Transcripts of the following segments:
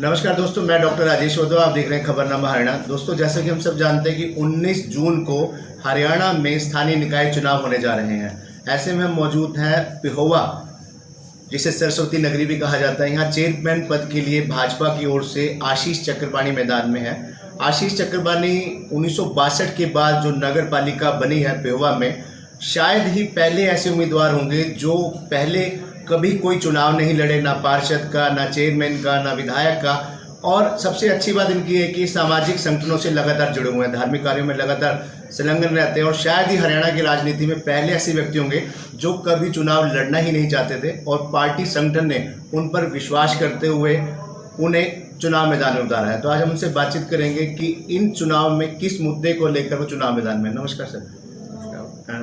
नमस्कार दोस्तों, मैं डॉक्टर राजेश वैद्य, आप देख रहे हैं खबरनामा हरियाणा। दोस्तों, जैसे कि हम सब जानते हैं कि 19 जून को हरियाणा में स्थानीय निकाय चुनाव होने जा रहे हैं। ऐसे में हम मौजूद हैं पिहोवा, जिसे सरस्वती नगरी भी कहा जाता है। यहाँ चेयरमैन पद के लिए भाजपा की ओर से आशीष चक्रपाणी मैदान में है। आशीष चक्रपाणी 1962 के बाद जो नगर पालिका बनी है पिहोवा में, शायद ही पहले ऐसे उम्मीदवार होंगे जो पहले कभी कोई चुनाव नहीं लड़े, ना पार्षद का, ना चेयरमैन का, ना विधायक का। और सबसे अच्छी बात इनकी है कि सामाजिक संगठनों से लगातार जुड़े हुए हैं, धार्मिक कार्यों में लगातार संलग्न रहते हैं। और शायद ही हरियाणा की राजनीति में पहले ऐसे व्यक्ति होंगे जो कभी चुनाव लड़ना ही नहीं चाहते थे, और पार्टी संगठन ने उन पर विश्वास करते हुए उन्हें चुनाव मैदान में उतारा है। तो आज हम उनसे बातचीत करेंगे कि इन चुनाव में किस मुद्दे को लेकर वो चुनाव मैदान में। नमस्कार सर।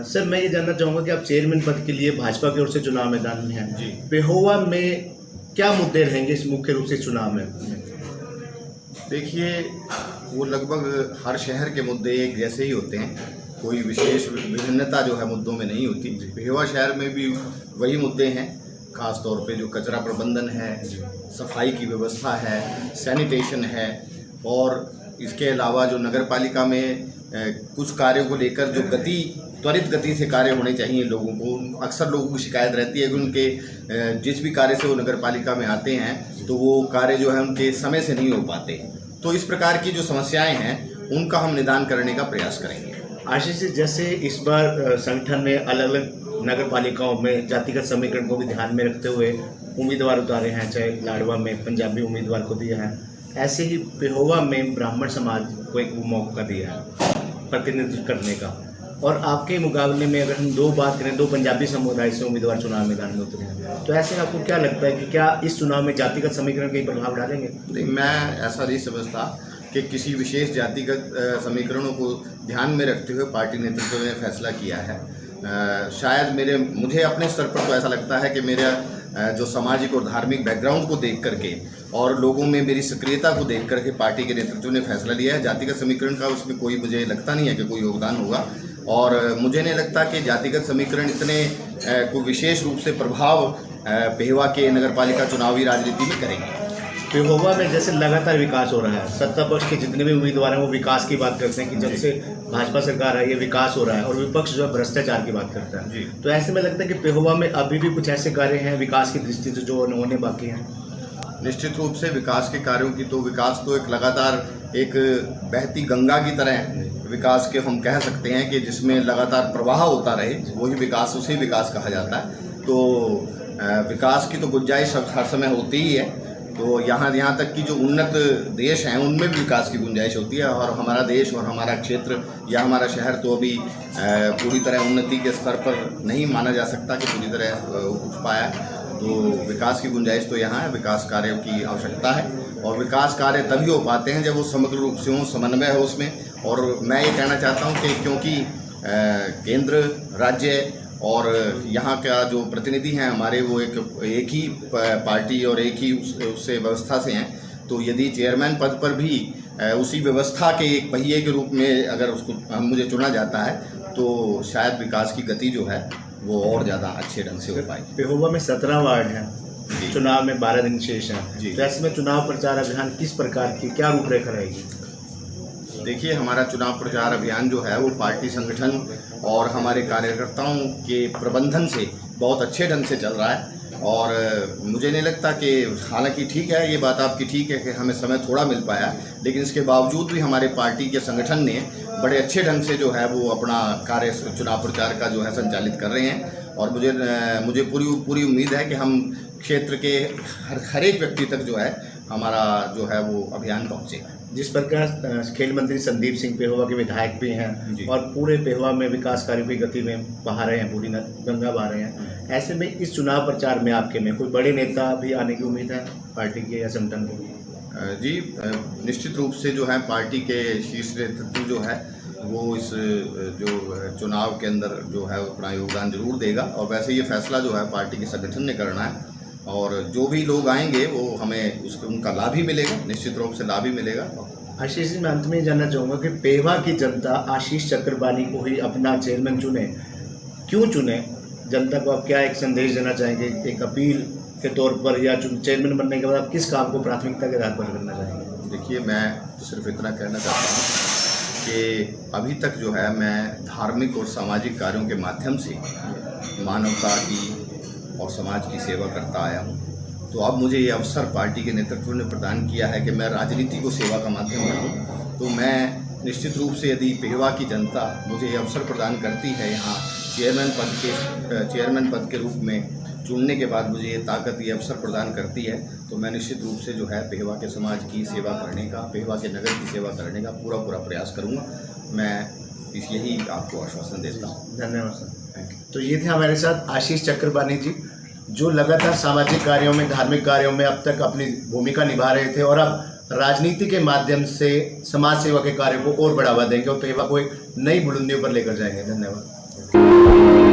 सर, मैं ये जानना चाहूँगा कि आप चेयरमैन पद के लिए भाजपा की ओर से चुनाव मैदान में हैं जी। पिहोवा में क्या मुद्दे रहेंगे इस मुख्य रूप से चुनाव में? देखिए, वो लगभग हर शहर के मुद्दे एक जैसे ही होते हैं, कोई विशेष विभिन्नता जो है मुद्दों में नहीं होती। पिहोवा शहर में भी वही मुद्दे हैं, खास तौर पे जो कचरा प्रबंधन है, सफाई की व्यवस्था है, सैनिटेशन है, और इसके अलावा जो नगर पालिका में कुछ कार्यों को लेकर जो त्वरित गति से कार्य होने चाहिए लोगों को। अक्सर लोगों की शिकायत रहती है कि उनके जिस भी कार्य से वो नगर पालिका में आते हैं तो वो कार्य जो है उनके समय से नहीं हो पाते। तो इस प्रकार की जो समस्याएं हैं उनका हम निदान करने का प्रयास करेंगे। आशीष जी, जैसे इस बार संगठन ने अलग अलग नगर पालिकाओं में जातिगत समीकरण को भी ध्यान में रखते हुए उम्मीदवार उतारे हैं, चाहे लाडवा में पंजाबी उम्मीदवार को दिया है, ऐसे ही पिहोवा में ब्राह्मण समाज को एक मौका दिया है प्रतिनिधित्व करने का। और आपके मुकाबले में अगर हम दो बात करें, दो पंजाबी समुदाय से उम्मीदवार चुनाव मैदान में उतरे हैं, तो ऐसे आपको क्या लगता है कि क्या इस चुनाव में जातिगत समीकरण का प्रभाव डालेंगे? नहीं, मैं ऐसा नहीं समझता कि किसी विशेष जातिगत समीकरणों को ध्यान में रखते हुए पार्टी नेतृत्व ने फैसला किया है। शायद मुझे अपने स्तर पर तो ऐसा लगता है कि मेरा जो सामाजिक और धार्मिक बैकग्राउंड को देख करके और लोगों में मेरी सक्रियता को देख करके पार्टी के नेतृत्व ने फैसला लिया है। जातिगत समीकरण का उसमें कोई मुझे लगता नहीं है कि कोई योगदान होगा, और मुझे नहीं लगता कि जातिगत समीकरण इतने कोई विशेष रूप से प्रभाव पिहोवा के नगर पालिका चुनावी राजनीति में करेंगे। पिहोवा में जैसे लगातार विकास हो रहा है, सत्ता पक्ष के जितने भी उम्मीदवार हैं वो विकास की बात करते हैं कि जब से भाजपा सरकार आई है विकास हो रहा है, और विपक्ष जो है भ्रष्टाचार की बात करता है। तो ऐसे में लगता है कि पिहोवा में अभी भी कुछ ऐसे कार्य हैं विकास की दृष्टि से जो होने बाकी हैं। निश्चित रूप से विकास के कार्यों की तो विकास तो एक लगातार एक बहती गंगा की तरह विकास के हम कह सकते हैं कि जिसमें लगातार प्रवाह होता रहे, वही विकास, उसे विकास कहा जाता है। तो विकास की तो गुंजाइश हर समय होती ही है। तो यहाँ तक कि जो उन्नत देश हैं उनमें भी विकास की गुंजाइश होती है, और हमारा देश और हमारा क्षेत्र या हमारा शहर तो अभी पूरी तरह उन्नति के स्तर पर नहीं माना जा सकता कि पूरी तरह उठ पाया है। तो विकास की गुंजाइश तो यहाँ है, विकास कार्यों की आवश्यकता है, और विकास कार्य तभी हो पाते हैं जब वो समग्र रूप से हो, समन्वय हो उसमें। और मैं ये कहना चाहता हूँ कि क्योंकि केंद्र, राज्य और यहाँ का जो प्रतिनिधि हैं हमारे, वो एक ही पार्टी और एक ही उससे व्यवस्था से हैं, तो यदि चेयरमैन पद पर भी उसी व्यवस्था के एक पहिए के रूप में अगर उसको मुझे चुना जाता है तो शायद विकास की गति जो है वो और ज़्यादा अच्छे ढंग से हो पाएगी। पिहोवा में 17 वार्ड हैं, चुनाव में 12 दिन शेष हैं। तो ऐसे में चुनाव प्रचार अभियान किस प्रकार की, क्या रूपरेखा रहेगी? देखिए, हमारा चुनाव प्रचार अभियान जो है वो पार्टी संगठन और हमारे कार्यकर्ताओं के प्रबंधन से बहुत अच्छे ढंग से चल रहा है। और मुझे नहीं लगता कि, हालांकि ठीक है, ये बात आपकी ठीक है कि हमें समय थोड़ा मिल पाया, लेकिन इसके बावजूद भी हमारे पार्टी के संगठन ने बड़े अच्छे ढंग से जो है वो अपना कार्य चुनाव प्रचार का जो है संचालित कर रहे हैं। और मुझे पूरी उम्मीद है कि हम क्षेत्र के हर एक व्यक्ति तक जो है हमारा जो है वो अभियान पहुँचेगा। जिस प्रकार खेल मंत्री संदीप सिंह पिहोवा के विधायक भी हैं और पूरे पिहोवा में विकास कार्यों की गति में बहा रहे हैं, पूरी गंगा बहा रहे हैं, ऐसे में इस चुनाव प्रचार में आपके में कोई बड़े नेता भी आने की उम्मीद है पार्टी के या संगठन के? जी, निश्चित रूप से जो है पार्टी के शीर्ष नेतृत्व जो है वो इस जो चुनाव के अंदर जो है अपना योगदान जरूर देगा, और वैसे ये फैसला जो है पार्टी के संगठन ने करना है, और जो भी लोग आएंगे वो हमें उनका लाभ ही मिलेगा, निश्चित रूप से लाभ ही मिलेगा। आशीष जी, मैं अंत में जानना चाहूँगा कि पिहोवा की जनता आशीष चक्रपाणी को ही अपना चेयरमैन चुने, क्यों चुने? जनता को आप क्या एक संदेश देना चाहेंगे, एक अपील के तौर पर या चेयरमैन बनने के बाद आप किस काम को प्राथमिकता के आधार पर करना चाहेंगे? देखिए, मैं सिर्फ इतना कहना चाहता हूँ कि अभी तक जो है मैं धार्मिक और सामाजिक कार्यों के माध्यम से मानवता की और समाज की सेवा करता आया हूँ। तो अब मुझे ये अवसर पार्टी के नेतृत्व ने प्रदान किया है कि मैं राजनीति को सेवा का माध्यम बनूँ। तो मैं निश्चित रूप से, यदि पेहवा की जनता मुझे ये अवसर प्रदान करती है यहाँ चेयरमैन पद के रूप में चुनने के बाद, मुझे ये ताकत, ये अवसर प्रदान करती है, तो मैं निश्चित रूप से जो है पेहवा के समाज की सेवा करने का, पेहवा के नगर की सेवा करने का पूरा प्रयास करूँगा। मैं यही आपको आश्वासन देता हूँ। धन्यवाद सर। तो ये थे हमारे साथ आशीष चक्रपाणी जी, जो लगातार सामाजिक कार्यों में, धार्मिक कार्यों में अब तक अपनी भूमिका निभा रहे थे और अब राजनीति के माध्यम से समाज सेवा के कार्यों को और बढ़ावा देंगे और पेहवा को एक नई बुलंदियों पर लेकर जाएंगे। धन्यवाद।